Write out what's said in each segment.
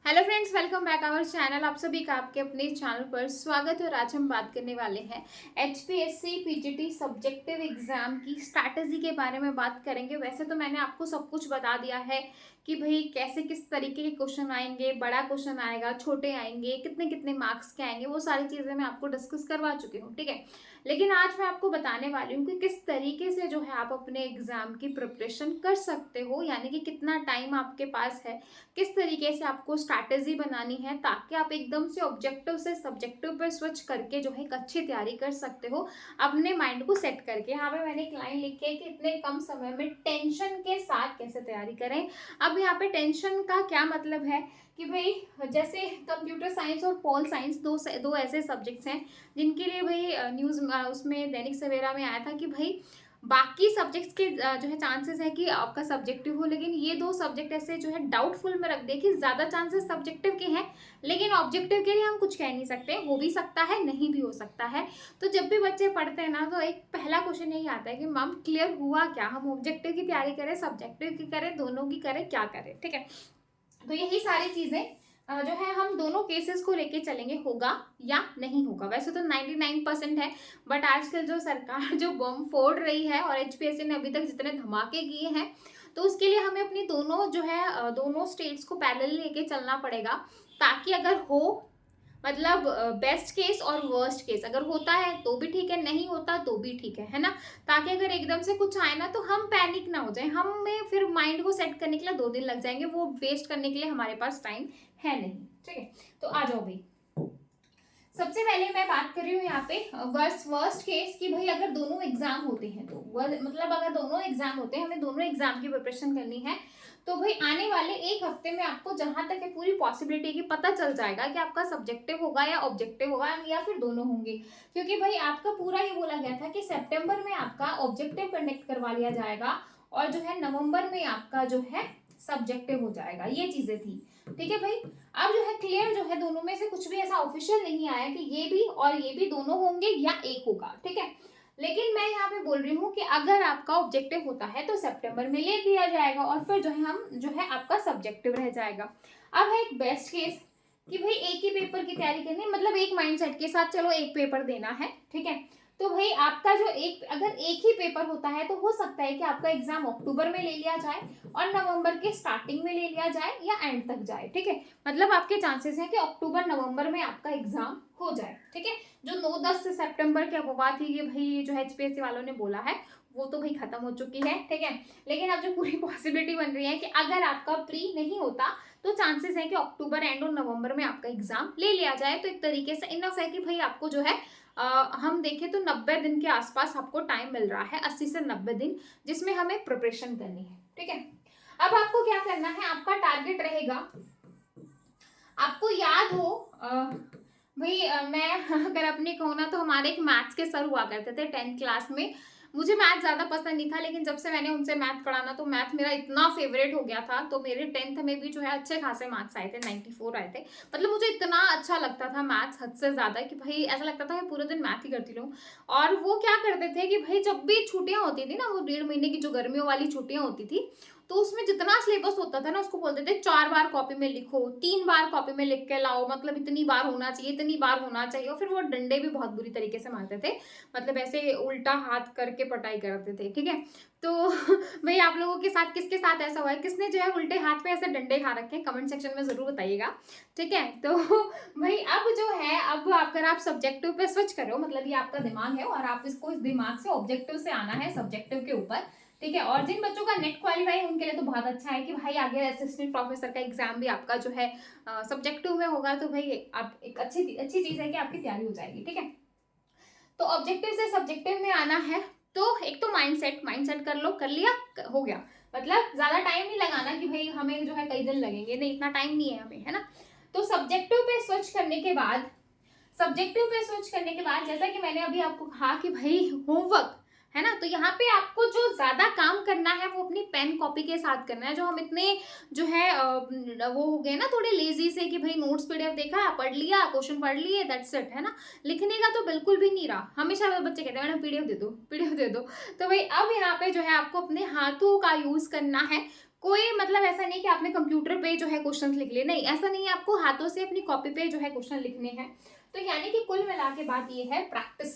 Hello friends, welcome back our channel. आप सभी का आपके अपने चैनल पर स्वागत है। और आज हम बात करने वाले हैं एचपीएससी पीजीटी सब्जेक्टिव एग्जाम की स्ट्रैटेजी के बारे में बात करेंगे। वैसे तो मैंने आपको सब कुछ बता दिया है कि भाई कैसे किस तरीके के क्वेश्चन आएंगे, बड़ा क्वेश्चन आएगा, छोटे आएंगे, कितने कितने मार्क्स के आएंगे, वो सारी चीज़ें मैं आपको डिस्कस करवा चुकी हूँ, ठीक है। लेकिन आज मैं आपको बताने वाली हूँ कि किस तरीके से जो है आप अपने एग्जाम की प्रिपरेशन कर सकते हो, यानी कि कितना टाइम आपके पास है, किस तरीके से आपको स्ट्रैटेजी बनानी है ताकि आप एकदम से ऑब्जेक्टिव से सब्जेक्टिव पर स्विच करके जो है एक अच्छी तैयारी कर सकते हो, अपने माइंड को सेट करके। यहाँ पे मैंने एक लाइन लिखी है कि इतने कम समय में टेंशन के साथ कैसे तैयारी करें। अब यहाँ पे टेंशन का क्या मतलब है कि भाई जैसे कंप्यूटर साइंस और पॉल साइंस दो ऐसे सब्जेक्ट्स हैं जिनके लिए भाई न्यूज़ उसमें दैनिक सवेरा में आया था कि भाई बाकी सब्जेक्ट्स के जो है चांसेस है कि आपका सब्जेक्टिव हो, लेकिन ये दो सब्जेक्ट ऐसे जो है डाउटफुल में रख दे कि ज़्यादा चांसेस सब्जेक्टिव के हैं, लेकिन ऑब्जेक्टिव के लिए हम कुछ कह नहीं सकते, हो भी सकता है नहीं भी हो सकता है। तो जब भी बच्चे पढ़ते हैं ना, तो एक पहला क्वेश्चन यही आता है कि मैम क्लियर हुआ क्या, हम ऑब्जेक्टिव की तैयारी करें, सब्जेक्टिव की करें, दोनों की करें, क्या करें, ठीक है। तो यही सारी चीजें जो है हम दोनों केसेस को लेके चलेंगे, होगा या नहीं होगा। वैसे तो 99% है, बट आजकल जो सरकार जो बम फोड़ रही है और एचपीएससी ने अभी तक जितने धमाके किए हैं, तो उसके लिए हमें अपनी दोनों जो है दोनों स्टेट्स को पैरेलल लेके चलना पड़ेगा, ताकि अगर हो मतलब बेस्ट केस और वर्स्ट केस अगर होता है तो भी ठीक है, नहीं होता तो भी ठीक है ना। ताकि अगर एकदम से कुछ आए ना तो हम पैनिक ना हो जाए, हमें फिर माइंड को सेट करने के लिए 2 दिन लग जाएंगे, वो वेस्ट करने के लिए हमारे पास टाइम है नहीं, ठीक है। तो आ जाओ भाई, सबसे पहले मैं बात कर रही हूँ यहाँ पे वर्स्ट केस कि भाई अगर दोनों एग्जाम होते हैं तो मतलब अगर दोनों एग्जाम होते हैं, हमें दोनों एग्जाम की प्रिपरेशन करनी है, तो भाई आने वाले एक हफ्ते में आपको जहां तक है पूरी पॉसिबिलिटी की पता चल जाएगा कि आपका सब्जेक्टिव होगा या ऑब्जेक्टिव होगा या फिर दोनों होंगे। क्योंकि भाई आपका पूरा ये बोला गया था कि सितंबर में आपका ऑब्जेक्टिव कंडक्ट करवा लिया जाएगा और जो है नवंबर में आपका जो है सब्जेक्टिव हो जाएगा, ये चीजें थी, ठीक है भाई। अब जो है क्लियर जो है दोनों में से कुछ भी ऐसा ऑफिशियल नहीं आया कि ये भी और ये भी दोनों होंगे या एक होगा, ठीक है। लेकिन मैं यहाँ पे बोल रही हूँ कि अगर आपका ऑब्जेक्टिव होता है तो सितंबर में ले दिया जाएगा और फिर जो है हम जो है आपका सब्जेक्टिव रह जाएगा। अब है एक बेस्ट केस कि भाई एक ही पेपर की तैयारी करनी, मतलब एक माइंडसेट के साथ चलो एक पेपर देना है, ठीक है। तो भाई आपका जो एक अगर एक ही पेपर होता है तो हो सकता है कि आपका एग्जाम अक्टूबर में ले लिया जाए और नवंबर के स्टार्टिंग में ले लिया जाए या एंड तक जाए, ठीक है। मतलब आपके चांसेस हैं कि अक्टूबर नवंबर में आपका एग्जाम हो जाए, ठीक है। जो 9-10 सितंबर की अफवाह थी कि भाई जो एचपीएससी वालों ने बोला है वो तो भाई खत्म हो चुकी है, ठीक है। लेकिन अब जो पूरी पॉसिबिलिटी बन रही है कि अगर आपका प्री नहीं होता तो चांसेस है कि अक्टूबर एंड और नवंबर में आपका एग्जाम ले लिया जाए। तो एक तरीके से इनफ है कि भाई आपको जो है हम देखें तो 90 दिन के आसपास आपको टाइम मिल रहा है, 80 से 90 दिन, जिसमें हमें प्रिपरेशन करनी है, ठीक है। अब आपको क्या करना है, आपका टारगेट रहेगा, आपको याद हो भाई मैं अगर अपनी कहूँ ना तो हमारे एक मैथ्स के सर हुआ करते थे 10th क्लास में। मुझे मैथ ज़्यादा पसंद नहीं था, लेकिन जब से मैंने उनसे मैथ पढ़ा ना तो मैथ मेरा इतना फेवरेट हो गया था, तो मेरे 10th में भी जो है अच्छे खासे मार्क्स आए थे, 94 आए थे। मतलब मुझे इतना अच्छा लगता था मैथ्स, हद से ज़्यादा, कि भाई ऐसा लगता था मैं पूरे दिन मैथ ही करती रहूँ। और वो क्या करते थे कि भाई जब भी छुट्टियाँ होती थी ना, वो 1.5 महीने की जो गर्मियों वाली छुट्टियाँ होती थी, तो उसमें जितना सिलेबस होता था ना उसको बोलते थे 4 बार कॉपी में लिखो, 3 बार कॉपी में लिख के लाओ, मतलब इतनी बार होना चाहिए, इतनी बार होना चाहिए। और फिर वो डंडे भी बहुत बुरी तरीके से मारते थे, मतलब ऐसे उल्टा हाथ करके पटाई करते थे, ठीक है। तो भाई आप लोगों के साथ किसके साथ ऐसा हुआ है, किसने जो है उल्टे हाथ पे ऐसे डंडे खा रखे हैं, कमेंट सेक्शन में जरूर बताइएगा, ठीक है। तो भाई अब जो है, अब अगर आप सब्जेक्टिव पे स्विच करो, मतलब ये आपका दिमाग है और आप इसको इस दिमाग से ऑब्जेक्टिव से आना है सब्जेक्टिव के ऊपर, ठीक है। और जिन बच्चों का नेट क्वालिफाई है उनके लिए तो बहुत अच्छा है कि भाई आगे असिस्टेंट प्रोफेसर का एग्जाम भी आपका जो है सब्जेक्टिव में होगा, तो भाई आप एक अच्छी अच्छी चीज है कि आपकी तैयारी हो जाएगी, ठीक है। तो ऑब्जेक्टिव से सब्जेक्टिव में आना है, तो एक तो माइंडसेट कर लो, कर लिया, हो गया। मतलब ज्यादा टाइम नहीं लगाना कि भाई हमें जो है कई दिन लगेंगे, नहीं इतना टाइम नहीं है हमें, है ना। तो सब्जेक्टिव पे स्विच करने के बाद जैसा कि मैंने अभी आपको कहा कि भाई होमवर्क है ना, तो यहाँ पे आपको जो ज्यादा काम करना है वो अपनी पेन कॉपी के साथ करना है। जो हम इतने जो है वो हो गए ना थोड़े लेजी से कि भाई नोट्स पीडीएफ देखा, पढ़ लिया, क्वेश्चन पढ़ लिए, दैट्स इट, है ना। लिखने का तो बिल्कुल भी नहीं रहा। हमेशा बच्चे कहते हैं मैडम पीडीएफ दे दो, पीडीएफ दे दो। तो भाई अब यहाँ पे जो है आपको अपने हाथों का यूज करना है, कोई मतलब ऐसा नहीं कि आपने कंप्यूटर पे जो है क्वेश्चन लिख लिए, नहीं ऐसा नहीं है, आपको हाथों से अपनी कॉपी पे जो है क्वेश्चन लिखने हैं। तो यानी कि कुल मिला के बात ये है प्रैक्टिस,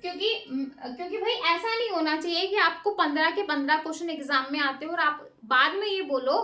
क्योंकि भाई ऐसा नहीं होना चाहिए कि आपको 15 के 15 क्वेश्चन एग्जाम में आते हो और आप बाद में ये बोलो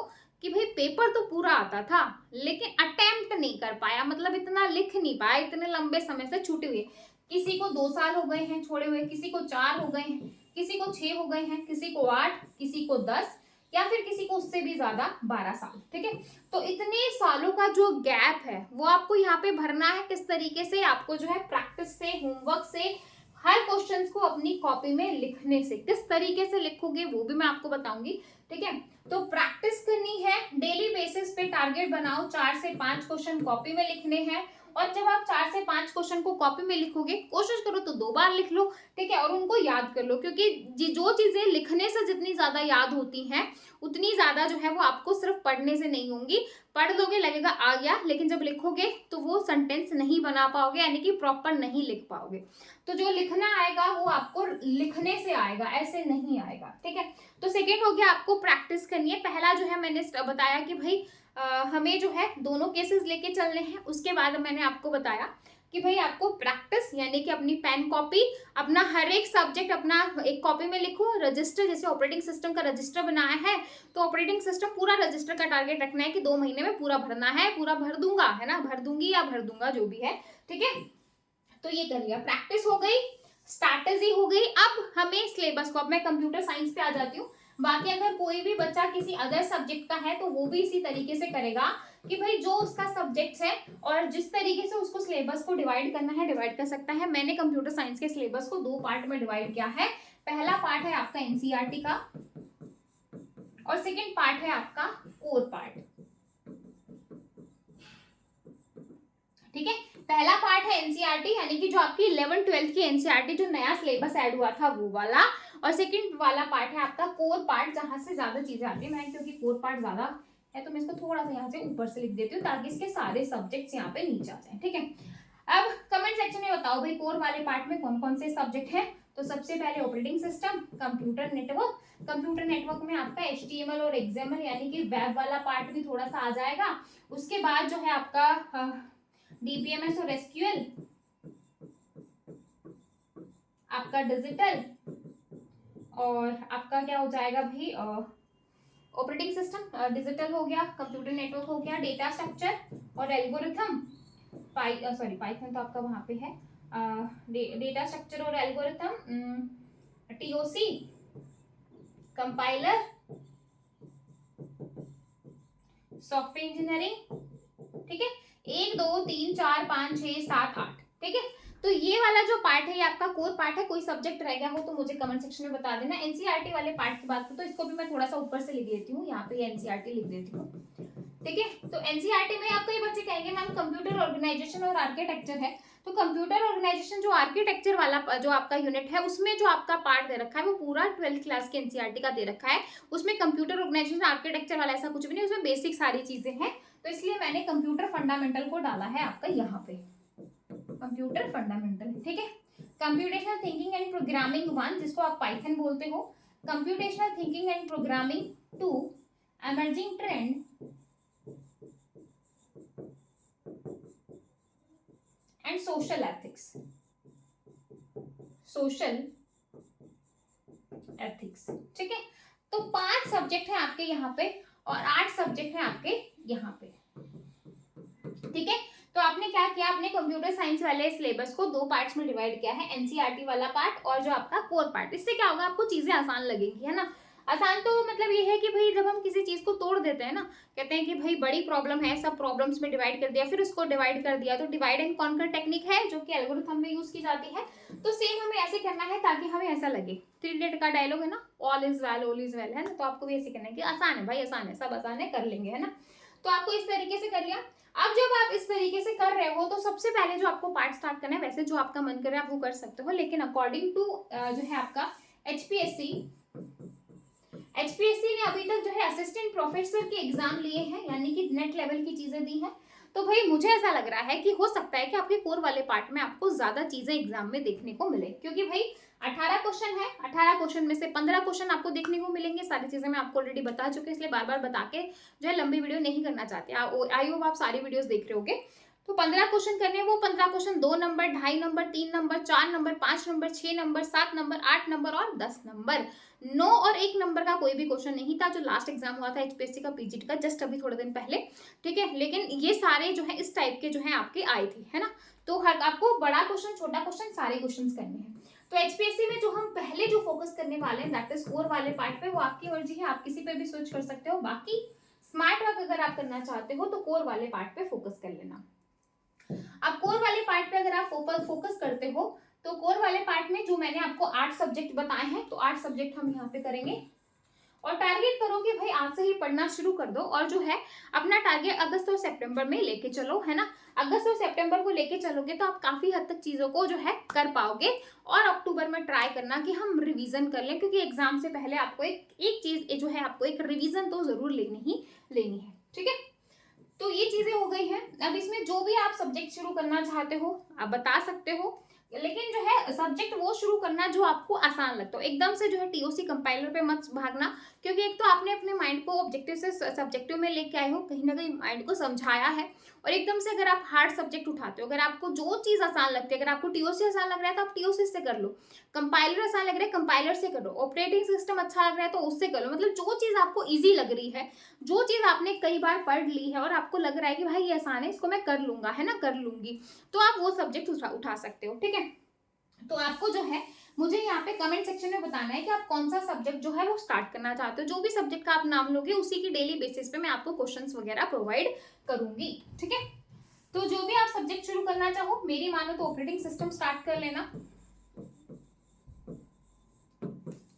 कि भाई पेपर तो पूरा आता था लेकिन अटेम्प्ट नहीं कर पाया, मतलब इतना लिख नहीं पाया, इतने लंबे समय से छूटे हुए। किसी को 2 साल हो गए हैं छोड़े हुए, किसी को 4 हो गए हैं, किसी को 6 हो गए हैं, किसी को 8, किसी को 10, या फिर किसी को उससे भी ज्यादा 12 साल। ठीक है, तो इतने सालों का जो गैप है वो आपको यहाँ पे भरना है। किस तरीके से? आपको जो है प्रैक्टिस से, होमवर्क से, हर क्वेश्चंस को अपनी कॉपी में लिखने से। किस तरीके से लिखोगे वो भी मैं आपको बताऊंगी। ठीक है, तो प्रैक्टिस करनी है, डेली बेसिस पे टारगेट बनाओ, 4 से 5 क्वेश्चन कॉपी में लिखने हैं। और जब आप 4 से 5 क्वेश्चन को कॉपी में लिखोगे, कोशिश करो तो 2 बार लिख लो। ठीक है, और उनको याद कर लो, क्योंकि जो चीजें लिखने से जितनी ज्यादा याद होती हैं उतनी ज्यादा जो है वो आपको सिर्फ पढ़ने से नहीं होंगी। पढ़ लोगे लगेगा आ गया, लेकिन जब लिखोगे तो वो सेंटेंस नहीं बना पाओगे, यानी कि प्रॉपर नहीं लिख पाओगे। तो जो लिखना आएगा वो आपको लिखने से आएगा, ऐसे नहीं आएगा। ठीक है, तो सेकेंड हो गया आपको प्रैक्टिस करनी है। पहला जो है मैंने बताया कि भाई हमें जो है दोनों केसेस लेके चलने हैं। उसके बाद मैंने आपको बताया कि भाई आपको प्रैक्टिस यानी कि अपनी पेन कॉपी, अपना हर एक सब्जेक्ट अपना एक कॉपी में लिखो। रजिस्टर, जैसे ऑपरेटिंग सिस्टम का रजिस्टर बनाया है तो ऑपरेटिंग सिस्टम पूरा रजिस्टर का टारगेट रखना है कि 2 महीने में पूरा भरना है, पूरा भर दूंगा, है ना, भर दूंगी या भर दूंगा जो भी है। ठीक है, तो ये कर लिया, प्रैक्टिस हो गई, स्ट्रैटेजी हो गई। अब हमें सिलेबस को, अब मैं कंप्यूटर साइंस पे आ जाती हूँ। बाकी अगर कोई भी बच्चा किसी अदर सब्जेक्ट का है तो वो भी इसी तरीके से करेगा कि भाई जो उसका सब्जेक्ट है और जिस तरीके से उसको सिलेबस को डिवाइड करना है डिवाइड कर सकता है। मैंने कंप्यूटर साइंस के सिलेबस को 2 पार्ट में डिवाइड किया है। पहला पार्ट है आपका एनसीईआरटी का और सेकेंड पार्ट है आपका कोर पार्ट। ठीक है, पहला पार्ट है एनसीईआरटी यानी कि जो आपकी 11th 12th की एनसीईआरटी जो नया सिलेबस ऐड हुआ था वो वाला, और सेकंड वाला पार्ट है आपका कोर पार्ट जहां से ज्यादा चीजें आती है। मैं क्योंकि कोर पार्ट ज्यादा है तो मैं इसको थोड़ा सा यहाँ से ऊपर से लिख देती हूँ ताकि इसके सारे सब्जेक्ट्स यहाँ पे नीचे आ जाए। ठीक है, अब कमेंट सेक्शन में बताओ भाई कोर वाले पार्ट में कौन कौन से सब्जेक्ट है। तो सबसे पहले operating system, computer network. Computer network में आपका HTML और XML यानी कि वेब वाला पार्ट भी थोड़ा सा आ जाएगा। उसके बाद जो है आपका DBMS और SQL, आपका डिजिटल, और आपका क्या हो जाएगा भाई ऑपरेटिंग सिस्टम डिजिटल हो गया, कंप्यूटर नेटवर्क हो गया, डेटा स्ट्रक्चर और एल्गोरिथम। पाइथन तो आपका वहां पे है। डेटा स्ट्रक्चर और algorithm, TOC, compiler, software engineering. ठीक है, 1 2 3 4 5 6 7 8। ठीक है, तो ये वाला जो पार्ट है ये आपका कोर पार्ट है। कोई सब्जेक्ट रह गया हो तो मुझे कमेंट सेक्शन में बता देना। एनसीईआरटी वाले पार्ट की बात करूं तो इसको भी मैं थोड़ा सा ऊपर से लिख देती हूँ, यहाँ पे एनसीईआरटी लिख देती हूँ। ठीक है, तो एनसीईआरटी में आपको ये बच्चे कहेंगे मैम कंप्यूटर ऑर्गेनाइजेशन और आर्किटेक्चर है। तो कंप्यूटर ऑर्गेनाइजेशन जो आर्किटेक्चर वाला जो आपका यूनिट है उसमें जो आपका पार्ट दे रखा है वो पूरा 12th क्लास के एनसीईआरटी का दे रखा है। उसमें कंप्यूटर ऑर्गेनाइजेशन आर्किटेक्चर वाला ऐसा कुछ भी नहीं, उसमें बेसिक सारी चीजें हैं। तो इसलिए मैंने कंप्यूटर फंडामेंटल को डाला है आपका यहाँ पे, कंप्यूटर फंडामेंटल। ठीक है, कंप्यूटेशनल थिंकिंग एंड प्रोग्रामिंग 1 जिसको आप पाइथन बोलते हो, computational thinking and programming 2, emerging trend and social ethics, social ethics. ठीक है, तो 5 सब्जेक्ट है आपके यहाँ पे और 8 सब्जेक्ट है आपके यहाँ पे। ठीक है, तो आपने क्या किया, आपने कंप्यूटर साइंस वाले सिलेबस को 2 पार्ट्स में डिवाइड किया है, एनसीईआरटी वाला पार्ट और जो आपका कोर पार्ट। इससे क्या होगा, आपको चीजें आसान लगेंगी, है ना। आसान तो मतलब ये है कि भाई जब हम किसी चीज को तोड़ देते हैं ना, कहते हैं कि भाई बड़ी प्रॉब्लम है, सब प्रॉब्लम्स में डिवाइड कर दिया, फिर उसको डिवाइड कर दिया, तो डिवाइड एंड कॉन्कर टेक्निक है जो कि एल्गोरिथम में यूज की जाती है। तो सेम हमें ऐसे करना है ताकि हमें ऐसा लगे, 3 इडियट का डायलॉग है ना, ऑल इज वेल, है ना। तो आपको भी ऐसे करना है कि आसान है भाई, आसान है, सब आसान है, कर लेंगे, है ना। तो आपको इस तरीके से कर लिया। अब जब आप इस तरीके से कर रहे हो तो सबसे पहले जो आपको पार्ट स्टार्ट करना है, वैसे जो आपका मन करे आप वो कर सकते हो, लेकिन अकॉर्डिंग टू जो है आपका एचपीएससी ने अभी तक जो है असिस्टेंट प्रोफेसर के एग्जाम लिए हैं, यानी कि नेट लेवल की चीजें दी हैं। तो भाई मुझे ऐसा लग रहा है कि हो सकता है कि आपके कोर वाले पार्ट में आपको ज्यादा चीजें एग्जाम में देखने को मिले, क्योंकि भाई 18 क्वेश्चन है। 18 क्वेश्चन में से 15 क्वेश्चन आपको देखने को मिलेंगे। सारी चीजें मैं आपको ऑलरेडी बता चुकी हूँ, इसलिए बार बार बता के जो है लंबी वीडियो नहीं करना चाहते। आई होप आप सारी वीडियोस देख रहे होगे। तो 15 क्वेश्चन करने हैं। वो 15 question 2 number, 2.5 number, 3 number, 4 number, 5 number, 6 number, 7 number, 8 number और 10 नंबर। 9 और 1 नंबर का कोई भी क्वेश्चन नहीं था जो लास्ट एग्जाम हुआ था एचपीएससी का पीजीटी का जस्ट अभी थोड़े दिन पहले, ठीक है। लेकिन ये सारे जो है इस टाइप के जो है आपके आए थे, है ना। तो हर आपको बड़ा क्वेश्चन, छोटा क्वेश्चन, सारे क्वेश्चन करने हैं। तो एचपीएससी में जो हम पहले जो फोकस करने वाले हैं दैट इज कोर वाले पार्ट पे, वो आपकी मर्जी है, आप किसी पे भी स्विच कर सकते हो। बाकी स्मार्ट वर्क अगर आप करना चाहते हो तो कोर वाले पार्ट पे फोकस कर लेना। अब कोर वाले पार्ट पे अगर आप फोकस करते हो तो कोर वाले पार्ट में जो मैंने आपको 8 सब्जेक्ट बताए हैं, तो 8 सब्जेक्ट हम यहाँ पे करेंगे। और टारगेट करो कि भाई आज से ही पढ़ना शुरू कर दो, और जो है अपना टारगेट अगस्त और सितंबर में लेके चलो, है ना। अगस्त और सितंबर को लेके चलोगे तो आप काफी हद तक चीजों को जो है कर पाओगे। और अक्टूबर में ट्राई करना कि हम रिवीजन कर लें, क्योंकि एग्जाम से पहले आपको एक चीज जो है, आपको एक रिवीजन तो जरूर लेनी है, ठीक है। तो ये चीजें हो गई हैं। अब इसमें जो भी आप सब्जेक्ट शुरू करना चाहते हो आप बता सकते हो, लेकिन जो है सब्जेक्ट वो शुरू करना जो आपको आसान लगता हो। एकदम से जो है टीओसी कंपाइलर पे मत भागना, क्योंकि एक तो आपने अपने माइंड को ऑब्जेक्टिव से सब्जेक्टिव में लेके आए हो, कहीं ना कहीं माइंड को समझाया है। और एकदम से अगर आप हार्ड सब्जेक्ट उठाते हो, अगर आपको जो चीज आसान लगती है, अगर आपको टीओसी आसान लग रहा है तो आप टीओसी से कर लो, कंपाइलर आसान लग रहा है कंपाइलर से करो, ऑपरेटिंग सिस्टम अच्छा लग रहा है तो उससे करो। मतलब जो चीज आपको ईजी लग रही है, जो चीज आपने कई बार पढ़ ली है और आपको लग रहा है कि भाई ये आसान है, इसको मैं कर लूंगा, है ना, कर लूंगी, तो आप वो सब्जेक्ट उठा सकते हो, ठीक है। तो आपको जो है मुझे यहाँ पे कमेंट सेक्शन में बताना है कि आप कौन सा सब्जेक्ट जो है वो स्टार्ट करना चाहते हो। जो भी सब्जेक्ट का आप नाम लोगे उसी की डेली बेसिस पे मैं आपको क्वेश्चंस वगैरह प्रोवाइड करूंगी, ठीक है। तो जो भी आप सब्जेक्ट शुरू करना चाहो, मेरी मानो तो ऑपरेटिंग सिस्टम स्टार्ट कर लेना,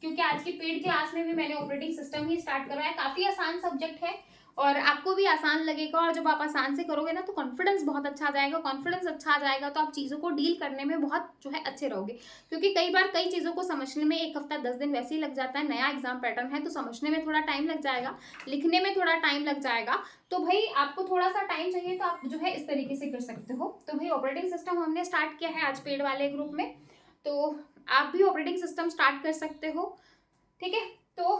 क्योंकि आज की पेड क्लास में भी मैंने ऑपरेटिंग सिस्टम ही स्टार्ट करवाया। काफी आसान सब्जेक्ट है और आपको भी आसान लगेगा, और जब आप आसान से करोगे ना तो कॉन्फिडेंस बहुत अच्छा आ जाएगा। कॉन्फिडेंस अच्छा आ जाएगा तो आप चीज़ों को डील करने में बहुत जो है अच्छे रहोगे, क्योंकि कई बार कई चीज़ों को समझने में 1 हफ्ता 10 दिन वैसे ही लग जाता है। नया एग्जाम पैटर्न है तो समझने में थोड़ा टाइम लग जाएगा, लिखने में थोड़ा टाइम लग जाएगा। तो भाई आपको थोड़ा सा टाइम चाहिए तो आप जो है इस तरीके से कर सकते हो। तो भाई ऑपरेटिंग सिस्टम हमने स्टार्ट किया है आज पेड वाले ग्रुप में, तो आप भी ऑपरेटिंग सिस्टम स्टार्ट कर सकते हो, ठीक है। तो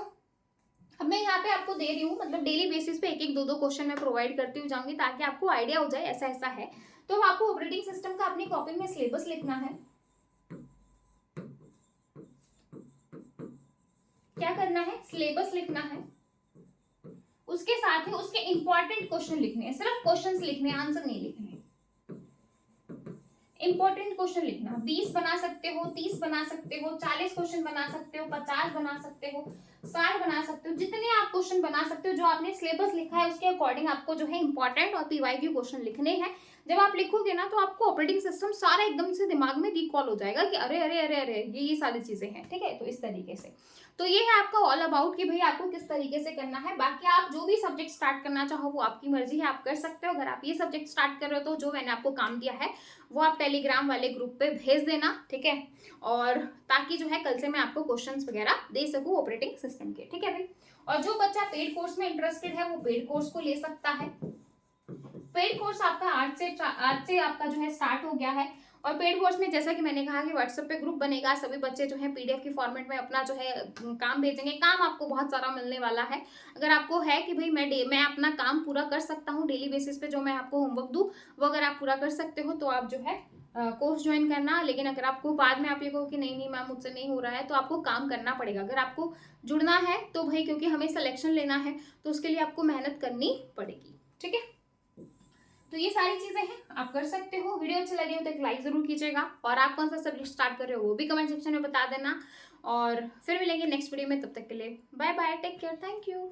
अब मैं यहाँ पे आपको दे रही हूँ, मतलब डेली बेसिस पे 1-1 2-2 क्वेश्चन मैं प्रोवाइड करती हुई जाऊंगी ताकि आपको आइडिया हो जाए ऐसा ऐसा है। तो आपको ऑपरेटिंग सिस्टम का अपनी कॉपी में सिलेबस लिखना है। क्या करना है, सिलेबस लिखना है, उसके साथ ही उसके इंपॉर्टेंट क्वेश्चन लिखने हैं। सिर्फ क्वेश्चन लिखने, आंसर नहीं लिखने। इंपॉर्टेंट क्वेश्चन लिखना, 20 बना सकते हो, 30 बना सकते हो, 40 क्वेश्चन बना सकते हो, 50 बना सकते हो, 60 बना सकते हो, जितने आप क्वेश्चन बना सकते हो। जो आपने सिलेबस लिखा है उसके अकॉर्डिंग आपको जो है इंपॉर्टेंट और पीवाईक्यू क्वेश्चन लिखने हैं। जब आप लिखोगे ना तो आपको ऑपरेटिंग सिस्टम सारा एकदम से दिमाग में रिकॉल हो जाएगा कि अरे अरे अरे अरे ये सारी चीजें हैं, ठीक है। तो इस तरीके से तो ये है आपका ऑल अबाउट कि भाई आपको किस तरीके से करना है। बाकी आप जो भी सब्जेक्ट स्टार्ट करना चाहो वो आपकी मर्जी है, आप कर सकते हो। अगर आप ये सब्जेक्ट स्टार्ट कर रहे हो तो जो मैंने आपको काम दिया है वो आप टेलीग्राम वाले ग्रुप पे भेज देना, ठीक है। और ताकि जो है कल से मैं आपको क्वेश्चंस वगैरह दे सकूं ऑपरेटिंग सिस्टम के, ठीक है भाई। और जो बच्चा पेड कोर्स में इंटरेस्टेड है वो पेड कोर्स को ले सकता है। पेड कोर्स आपका आज से आपका जो है स्टार्ट हो गया है। और पेड कोर्स में जैसा कि मैंने कहा कि व्हाट्सएप पे ग्रुप बनेगा, सभी बच्चे जो है पीडीएफ की फॉर्मेट में अपना जो है काम भेजेंगे। काम आपको बहुत सारा मिलने वाला है। अगर आपको है कि भाई मैं अपना काम पूरा कर सकता हूँ डेली बेसिस पे, जो मैं आपको होमवर्क दूँ वो अगर आप पूरा कर सकते हो तो आप जो है कोर्स ज्वाइन करना। लेकिन अगर आपको बाद में आप ये कहो कि नहीं नहीं मैम मुझसे नहीं हो रहा है, तो आपको काम करना पड़ेगा। अगर आपको जुड़ना है तो भाई, क्योंकि हमें सिलेक्शन लेना है तो उसके लिए आपको मेहनत करनी पड़ेगी, ठीक है। तो ये सारी चीजें हैं, आप कर सकते हो। वीडियो अच्छे लगे हो तो एक लाइक जरूर कीजिएगा, और आप कौन सा सब्जेक्ट स्टार्ट कर रहे हो वो भी कमेंट सेक्शन में बता देना। और फिर मिलेंगे नेक्स्ट वीडियो में, तब तक के लिए bye bye, take care, thank you.